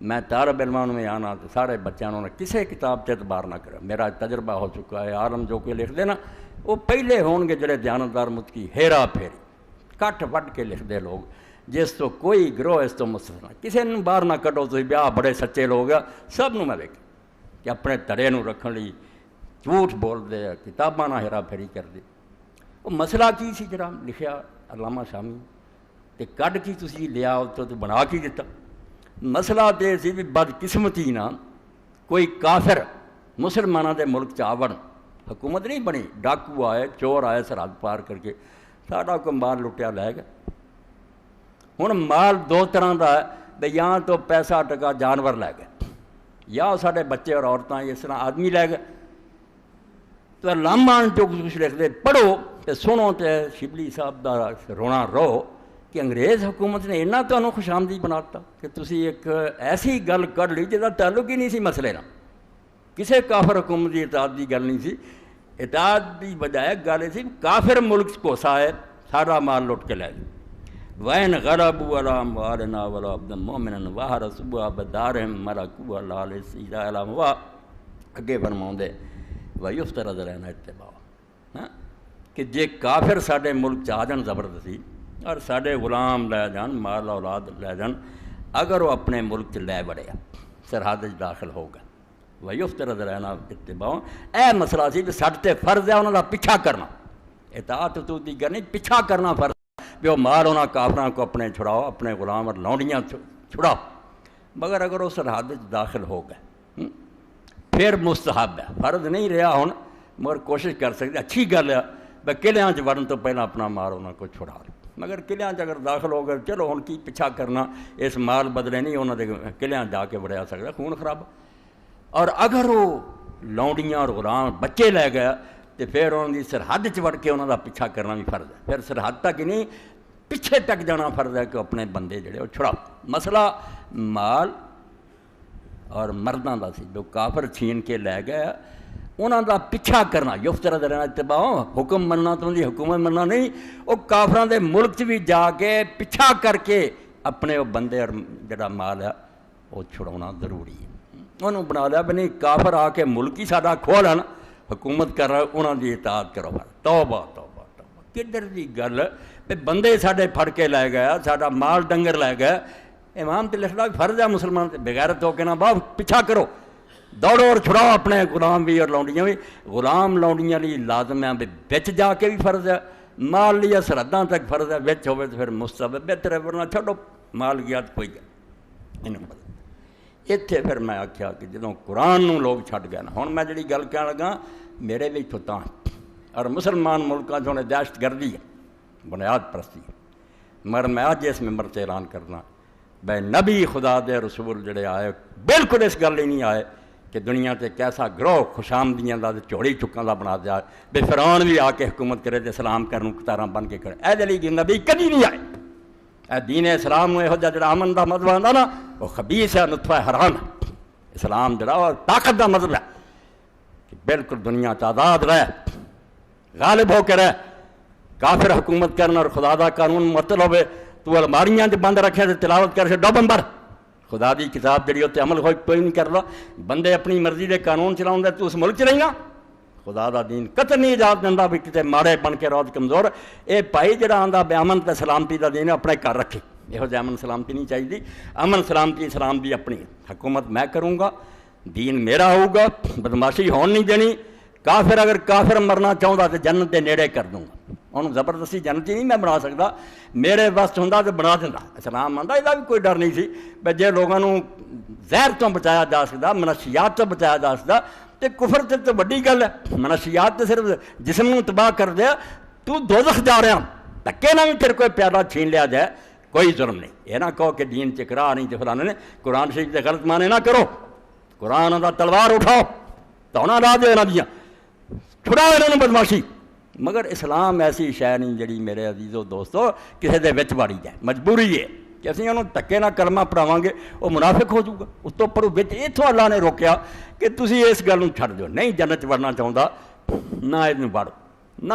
میں طالب علموں میں آنا تو سارے بچوں نے کسی کتاب سے اعتبار نہ کرو. میرا تجربہ ہو چکا ہے. عالم جو کہ لکھ دے نا وہ پہلے ہون گے جڑے دیانتدار متقی ہیرا پھیری کٹ وڈ کے لکھ دے لوگ جس تو کوئی گروہ اس تو مستثنا کسی نے باہر نہ کڈو. تھی بیاہ بڑے سچے لوگ سب میں ویک کہ اپنے دڑے نو رکھن لی جھوٹ بول دے کتاباں نہ ہیرا پھیری کر دے. وہ مسئلہ کی سی جڑا لکھیا علامہ شامی تے کڈ کی تسی لیا تو بنا کی دیتا. مسئلہ تے سی بھی بدقسمتی نہ کوئی کافر مسلمانوں دے ملک چ آون حکومت نہیں بنی. ڈاکو آئے چور آئے سرحد پار کر کے ساڈا کوئی مال لٹیا لے گئے. ہن مال دو طرح دا ہے بھئی یا تو پیسہ ٹکا جانور لے گئے یا سارے بچے اور عورتیں اس طرح آدمی لے گئے. تو لامان جو کچھ لکھ دے پڑھو تے سنو تے شبلی صاحب دا رونا رو کہ انگریز حکومت نے اتنا تمہیں خوش آمدی بناتا کہ تسی ایک ایسی گل کر لی جس کا تعلق ہی نہیں سی مسئلے نہ. کسی کافر حکومت کی اطاعت کی گل نہیں سی. اطاعت کی بجائے گل سی کافر ملک کوسا ہے سارا مال لٹ کے لے گئے. وَإِنْ غَلَبُوا عَلَىٰ أَمْوَالِنَا وَلَوْ عَبْدًا مُؤْمِنًا وَحَرَسُوا بِدَارِهِمْ مَلَكُوهَا لَا لِلسِّجَاءِ الْأَمْوَالِ اگے فرماؤندے وَيُفْتَرَضُ عَلَيْنَا اتِّبَاعُهُ کہ جے کافر ساڈے ملک چ آ جان زبردستی اور ساڈے غلام لے جان مال اولاد لے جان اگر وہ اپنے ملک چ لے بڑے سرحد داخل ہوگا وَيُفْتَرَضُ عَلَيْنَا اتِّبَاعُهُ اے مسئلہ سی کہ ساڈے تے فرض ہے انہاں دا پیچھا کرنا. اطاعت تو دی گل نہیں پیچھا کرنا فرض بھی وہ مال انہاں کافراں کو اپنے چھڑاؤ اپنے غلام اور لونڈیاں چھڑاؤ. مگر اگر وہ سرحد داخل ہو گئے پھر مستحب ہے فرض نہیں رہا. ہن مگر کوشش کر سکتے اچھی گل ہے بھئی قلعیاں چ وڑن تو پہلے اپنا مال انہاں کو چھڑا لو. مگر قلعیاں چ اگر داخل ہو گئے چلو ہن کی پیچھا کرنا اس مال بدلے نہیں انہاں دے قلعیاں جا کے وڑیا سکتا خون خراب. اور اگر وہ لونڈیاں اور غلام بچے لے گیا تو پھر انہوں دی سرحد چ وڑ کے انہوں دا پیچھا کرنا بھی فرض ہے. پھر سرحد تک ہی نہیں پیچھے تک جانا فرض ہے کہ اپنے بندے جڑے وہ چھڑاؤ. مسئلہ مال اور مرداں دا سی جو کافر چھین کے لے گئے انہوں دا پیچھا کرنا یفترض علینا اتباع حکم مننا تو دی حکومت مننا نہیں. وہ کافراں دے ملک چ بھی جا کے پیچھا کر کے اپنے وہ بندے اور جڑا مال ہے وہ چھڑانا ضروری ہے. انہوں بنا لیا بھی نہیں کافر آ کے ملک ہی ساڈا کھو لین حکومت کر رہا انہوں دی اطاعت کرو. توبہ توبہ توبہ کدھر دی گل بھی بندے ساڈے پھڑ کے لے گیا ساڈا مال ڈنگر لے گیا. امام تے لکھدا فرض ہے مسلمان بغیرت ہو کے نہ باہ پیچھا کرو دوڑو اور چھڑاؤ اپنے غلام بھی اور لونڈیاں بھی. غلام لونڈیاں لی لازم ہے بچ جا کے بھی فرض ہے مال لیا سرحداں تک فرض ہے بچ ہوئے تو پھر مستحب بہتر ہے ورنہ چھوڑو مال گیا تو کوئی گل انہوں. اتنے پھر میں آخیا کہ جدوں قرآن نو لوگ چھڈ گئے نا ہن میں جڑی گل کہن لگا میرے بھی تھوتاں اور مسلمان ملکاں چ دہشت گردی ہے بنیاد پرستی ہے. مگر میں اج اس ممبر تے اعلان کرنا بھائی نبی خدا دے رسول جڑے آئے بالکل اس گل ہی نہیں آئے کہ دنیا تے کیسا گروہ خوش آمدیاں دا چوڑی چکاں دا بنا دیا بے فرعون بھی آ کے حکومت کرے تے سلام کرن کتاراں بن کے کرے. اے دلی نبی کدی نہیں آئے. اے دین اسلام نو یہو جڑا امن دا مطلب آندا نا وہ خبیث ہے نطفہ حرام ہے. اسلام جڑا وہ طاقت دا مطلب ہے کہ بالکل دنیا تعداد رہے غالب ہو کے رہے کافر حکومت کرنا اور خدا دا قانون مطلب ہوئے تو الماریاں چ بند رکھے تو تلاوت کر سے ڈوبن بھر خدا دی کتاب جڑی ہوتے عمل کوئی نہیں کرتا. بندے اپنی مرضی دے قانون چلاؤں دے تو اس ملک چ رہنا خدا دا دین قطر نہیں اجازت دینا بھی کتے ماڑے بن کے روز کمزور. اے بھائی جڑا آندا بے امن تے سلامتی دا دین اپنے گھر رکھے. یہو جہ امن سلامتی نہیں چاہیے. امن سلامتی اسلام دی اپنی حکومت میں کروں گا دین میرا ہوگا بدماشی ہون نہیں دینی. کافر اگر کافر مرنا چاہتا تو جنت دے نیڑے کر دوں گا انہوں زبردستی جنتی نہیں میں بنا سکتا. میرے واسط ہوں تو بنا دینا. اسلام آتا یہ بھی کوئی ڈر نہیں سی بھائی جے لوگوں زہر تو بچایا جا سکتا منشیات تو بچایا جا سکتا تو کفر تے تو بڑی گل ہے. منشیات تو صرف جسم نو تباہ کر دیا تو دوزخ جا رہا دھکے نہ بھی پھر کوئی پیادہ چھین لیا جائے کوئی ظلم نہیں. یہ نہ کہو کہ دین چکرا نہیں تو فلانے نے قرآن شریف سے غلط مانے نہ کرو. قرآن دا تلوار اٹھاؤ تو نہ لا دے نہ چھڑاؤ انہوں نے بدماشی. مگر اسلام ایسی شے نہیں جڑی میرے عزیزو دوستو کسی دے وچ واڑی جائے. مجبوری ہے کہ اسی انہوں دھکے نہ کلمہ پڑھاواں گے وہ منافق ہو جاؤگا. اس تو پر وچ اتھوں اللہ نے روکیا کہ تسی اس گل نوں چھڈ دیو. نہیں جنت وڑنا چاہتا نہ یہ وڑو نہ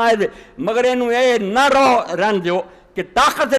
مگر یہ نہ رہن دیو کہ طاقت